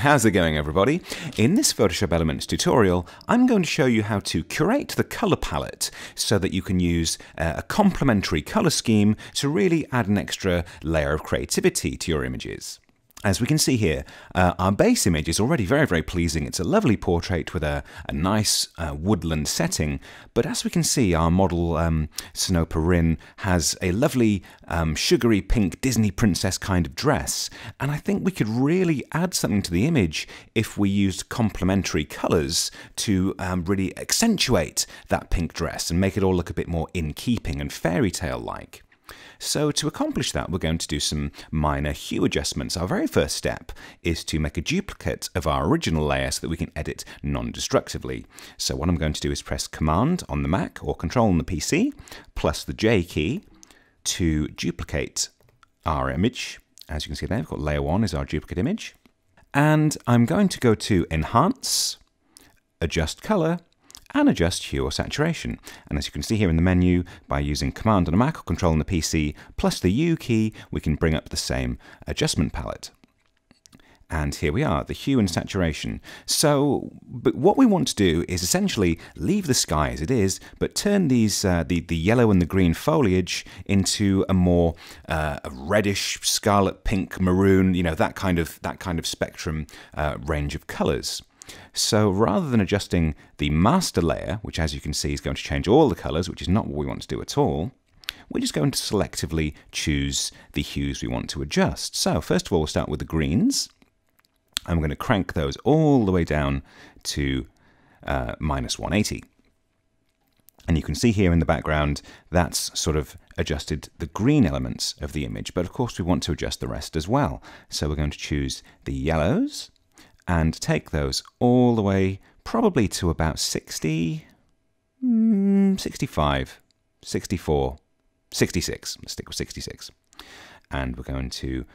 How's it going, everybody? In this Photoshop Elements tutorial, I'm going to show you how to curate the color palette so that you can use a complementary color scheme to really add an extra layer of creativity to your images. As we can see here, our base image is already very, very pleasing. It's a lovely portrait with a nice woodland setting. But as we can see, our model, Snow Perrin, has a lovely sugary pink Disney princess kind of dress. And I think we could really add something to the image if we used complementary colours to really accentuate that pink dress and make it all look a bit more in keeping and fairy tale-like. So to accomplish that, we're going to do some minor hue adjustments. Our very first step is to make a duplicate of our original layer so that we can edit non-destructively. So what I'm going to do is press Command on the Mac or Control on the PC, plus the J key to duplicate our image. As you can see there, we've got layer 1 is our duplicate image. And I'm going to go to Enhance, Adjust Color, and adjust hue or saturation. And as you can see here in the menu, by using Command on a Mac or Control on the PC, plus the U key, we can bring up the same adjustment palette. And here we are, the hue and saturation. So, but what we want to do is essentially leave the sky as it is, but turn these the yellow and the green foliage into a more reddish, scarlet, pink, maroon, you know, that kind of spectrum range of colours. So rather than adjusting the master layer, which as you can see is going to change all the colours, which is not what we want to do at all, we're just going to selectively choose the hues we want to adjust. So first of all, we'll start with the greens. I'm going to crank those all the way down to -180. And you can see here in the background, that's sort of adjusted the green elements of the image. But of course, we want to adjust the rest as well. So we're going to choose the yellows and take those all the way probably to about 60, 65, 64, 66. Let's stick with 66. And we're going to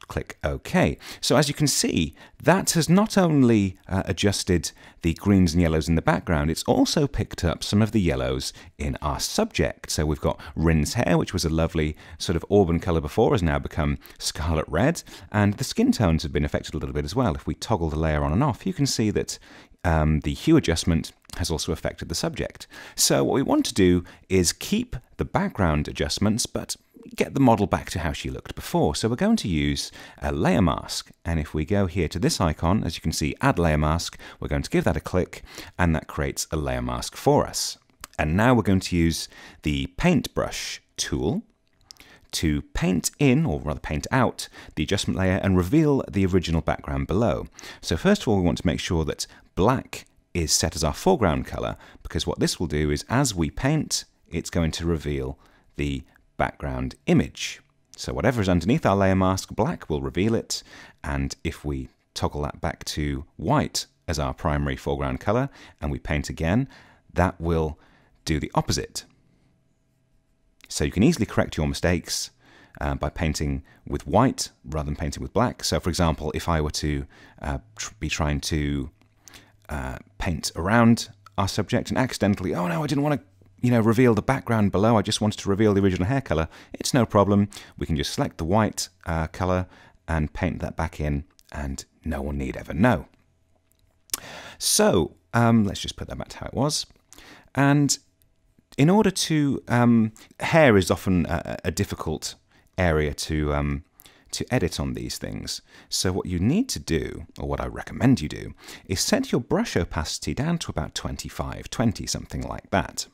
click OK. So as you can see, that has not only adjusted the greens and yellows in the background, it's also picked up some of the yellows in our subject. So we've got Rin's hair, which was a lovely sort of auburn colour before, has now become scarlet red, and the skin tones have been affected a little bit as well. If we toggle the layer on and off, you can see that the hue adjustment has also affected the subject. So what we want to do is keep the background adjustments, but get the model back to how she looked before. So we're going to use a layer mask. And if we go here to this icon, as you can see, add layer mask, we're going to give that a click, and that creates a layer mask for us. And now we're going to use the paintbrush tool to paint in, or rather paint out, the adjustment layer and reveal the original background below. So first of all, we want to make sure that black is set as our foreground color, because what this will do is as we paint, it's going to reveal the background image. So whatever is underneath our layer mask, black will reveal it, and if we toggle that back to white as our primary foreground color and we paint again, that will do the opposite. So you can easily correct your mistakes by painting with white rather than painting with black. So for example, if I were to be trying to paint around our subject and accidentally, oh no, I didn't want to reveal the background below, I just wanted to reveal the original hair color, it's no problem. We can just select the white color and paint that back in, and no one need ever know. So let's just put that back to how it was. And in order to, hair is often a difficult area to edit on these things. So what you need to do, or what I recommend you do, is set your brush opacity down to about 25, 20, something like that.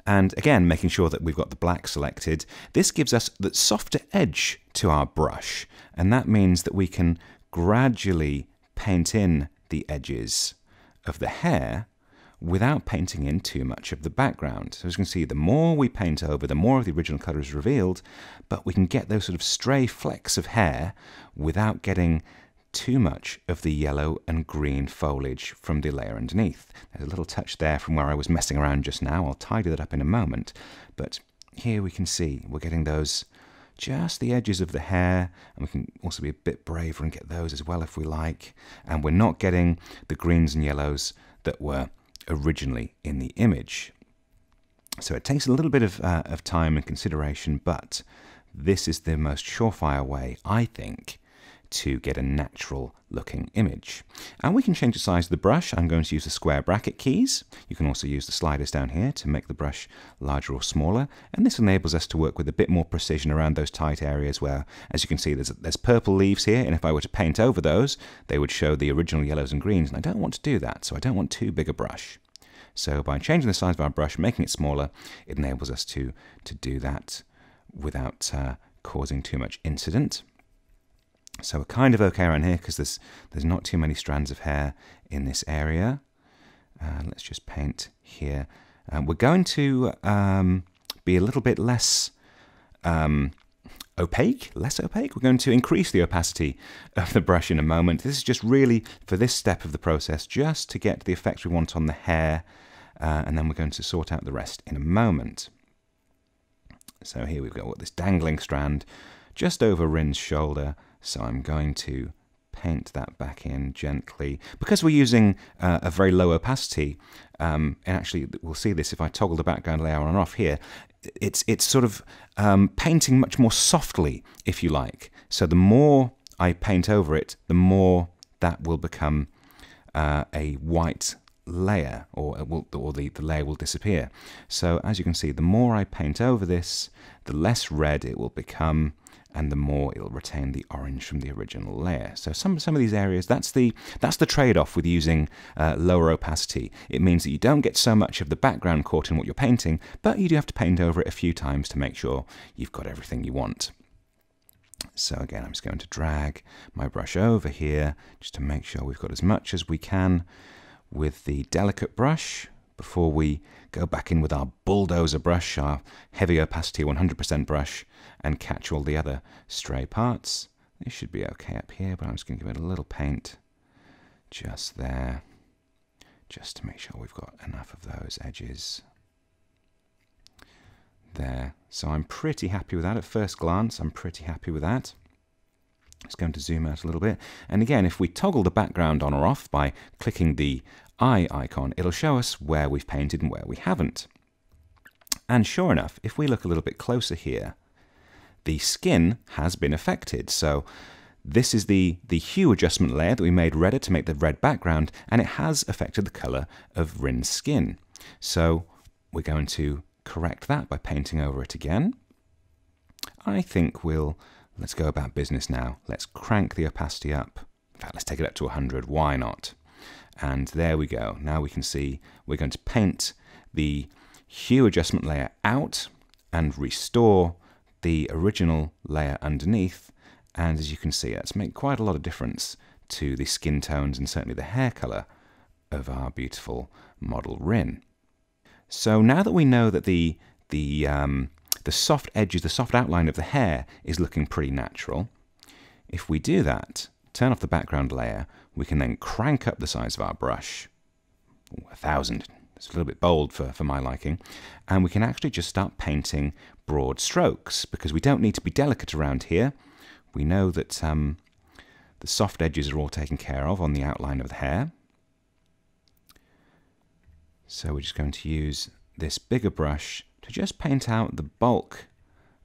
And again, making sure that we've got the black selected, this gives us the softer edge to our brush. And that means that we can gradually paint in the edges of the hair without painting in too much of the background. So as you can see, the more we paint over, the more of the original colour is revealed, but we can get those sort of stray flecks of hair without getting too much of the yellow and green foliage from the layer underneath. There's a little touch there from where I was messing around just now. I'll tidy that up in a moment. But here we can see we're getting those, just the edges of the hair, and we can also be a bit braver and get those as well if we like. And we're not getting the greens and yellows that were originally in the image. So it takes a little bit of time and consideration, but this is the most surefire way, I think, to get a natural looking image. And we can change the size of the brush. I'm going to use the square bracket keys. You can also use the sliders down here to make the brush larger or smaller, and this enables us to work with a bit more precision around those tight areas where, as you can see, there's purple leaves here, and if I were to paint over those, they would show the original yellows and greens, and I don't want to do that, so I don't want too big a brush. So by changing the size of our brush, making it smaller, it enables us to do that without causing too much incident. So we're kind of okay around here because there's not too many strands of hair in this area. Let's just paint here. We're going to be a little bit less opaque. We're going to increase the opacity of the brush in a moment. This is just really for this step of the process, just to get the effect we want on the hair, and then we're going to sort out the rest in a moment. So here we've got this dangling strand just over Rin's shoulder. So I'm going to paint that back in gently. Because we're using a very low opacity, and actually we'll see this if I toggle the background layer on and off here, it's sort of painting much more softly, if you like. So the more I paint over it, the more that will become a white layer, or the layer will disappear. So as you can see, the more I paint over this, the less red it will become, and the more it'll retain the orange from the original layer. So some of these areas, that's the trade-off with using lower opacity. It means that you don't get so much of the background caught in what you're painting, but you do have to paint over it a few times to make sure you've got everything you want. So again, I'm just going to drag my brush over here just to make sure we've got as much as we can with the delicate brush before we go back in with our bulldozer brush, our heavy opacity 100% brush, and catch all the other stray parts. This should be okay up here, but I'm just going to give it a little paint just there, just to make sure we've got enough of those edges there. So I'm pretty happy with that. At first glance, I'm pretty happy with that. It's going to zoom out a little bit. And again, if we toggle the background on or off by clicking the eye icon, it'll show us where we've painted and where we haven't. And sure enough, if we look a little bit closer here, the skin has been affected. So this is the hue adjustment layer that we made redder to make the red background, and it has affected the colour of Rin's skin. So we're going to correct that by painting over it again. I think let's go about business now. Let's crank the opacity up. In fact, let's take it up to 100. Why not? And there we go. Now we can see we're going to paint the hue adjustment layer out and restore the original layer underneath. And as you can see, that's made quite a lot of difference to the skin tones and certainly the hair colour of our beautiful model Rin. So now that we know that the soft edges, the soft outline of the hair is looking pretty natural, if we do that, turn off the background layer, we can then crank up the size of our brush. 1,000. It's a little bit bold for my liking. And we can actually just start painting broad strokes, because we don't need to be delicate around here. We know that the soft edges are all taken care of on the outline of the hair. So we're just going to use this bigger brush to just paint out the bulk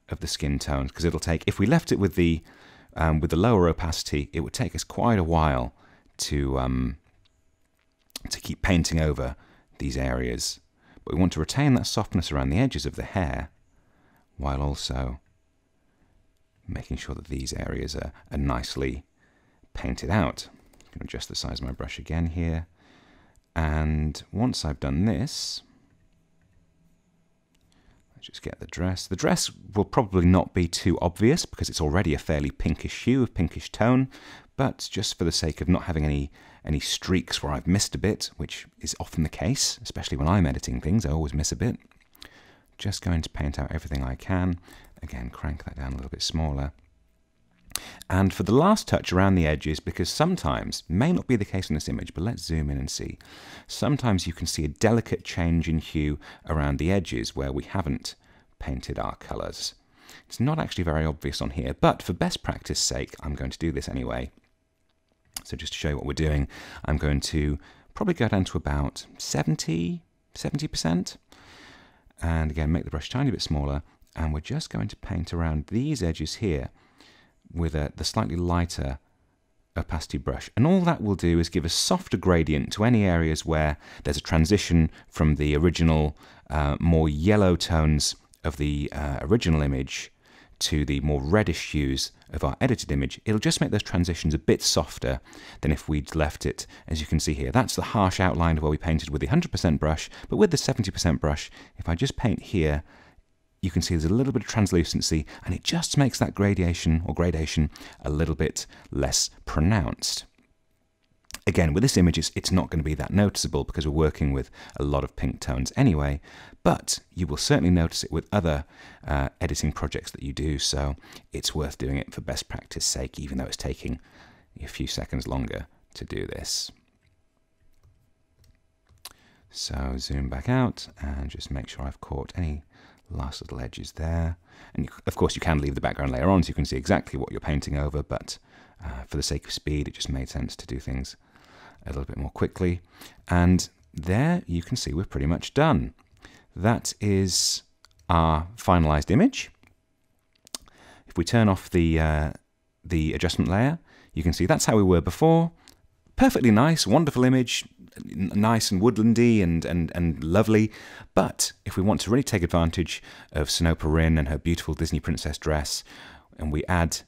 of the skin tones, because it'll take, if we left it with the lower opacity, it would take us quite a while to keep painting over these areas. But we want to retain that softness around the edges of the hair, while also making sure that these areas are nicely painted out. I'm going to adjust the size of my brush again here. And once I've done this, let's just get the dress. The dress will probably not be too obvious because it's already a fairly pinkish hue, a pinkish tone, but just for the sake of not having any streaks where I've missed a bit, which is often the case, especially when I'm editing things, I always miss a bit. Just going to paint out everything I can. Again, crank that down a little bit smaller. And for the last touch around the edges, because sometimes, may not be the case in this image, but let's zoom in and see. Sometimes you can see a delicate change in hue around the edges where we haven't painted our colours. It's not actually very obvious on here, but for best practice sake, I'm going to do this anyway. So just to show you what we're doing, I'm going to probably go down to about 70%. And again, make the brush a tiny bit smaller, and we're just going to paint around these edges here with the slightly lighter opacity brush, and all that will do is give a softer gradient to any areas where there's a transition from the original more yellow tones of the original image to the more reddish hues of our edited image. It'll just make those transitions a bit softer than if we'd left it. As you can see here, that's the harsh outline of where we painted with the 100% brush, but with the 70% brush, if I just paint here, you can see there's a little bit of translucency, and it just makes that gradation a little bit less pronounced. Again, with this image, it's not going to be that noticeable because we're working with a lot of pink tones anyway, but you will certainly notice it with other editing projects that you do, so it's worth doing it for best practice sake, even though it's taking a few seconds longer to do this. So zoom back out and just make sure I've caught any last little edges there. And of course you can leave the background layer on so you can see exactly what you're painting over, but for the sake of speed it just made sense to do things a little bit more quickly. And there you can see we're pretty much done. That is our finalized image. If we turn off the adjustment layer, you can see that's how we were before. Perfectly nice, wonderful image, nice and woodlandy and lovely. But if we want to really take advantage of Sinopa Rin and her beautiful Disney princess dress, and we add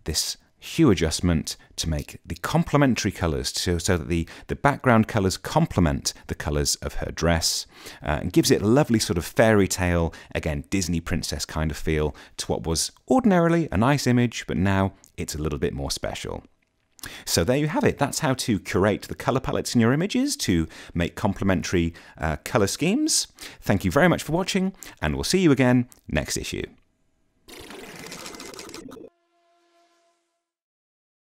this hue adjustment to make the complementary colours so that the background colours complement the colours of her dress, and gives it a lovely sort of fairy tale, again Disney princess kind of feel to what was ordinarily a nice image, but now it's a little bit more special. So there you have it. That's how to curate the colour palettes in your images to make complementary colour schemes. Thank you very much for watching, and we'll see you again next issue.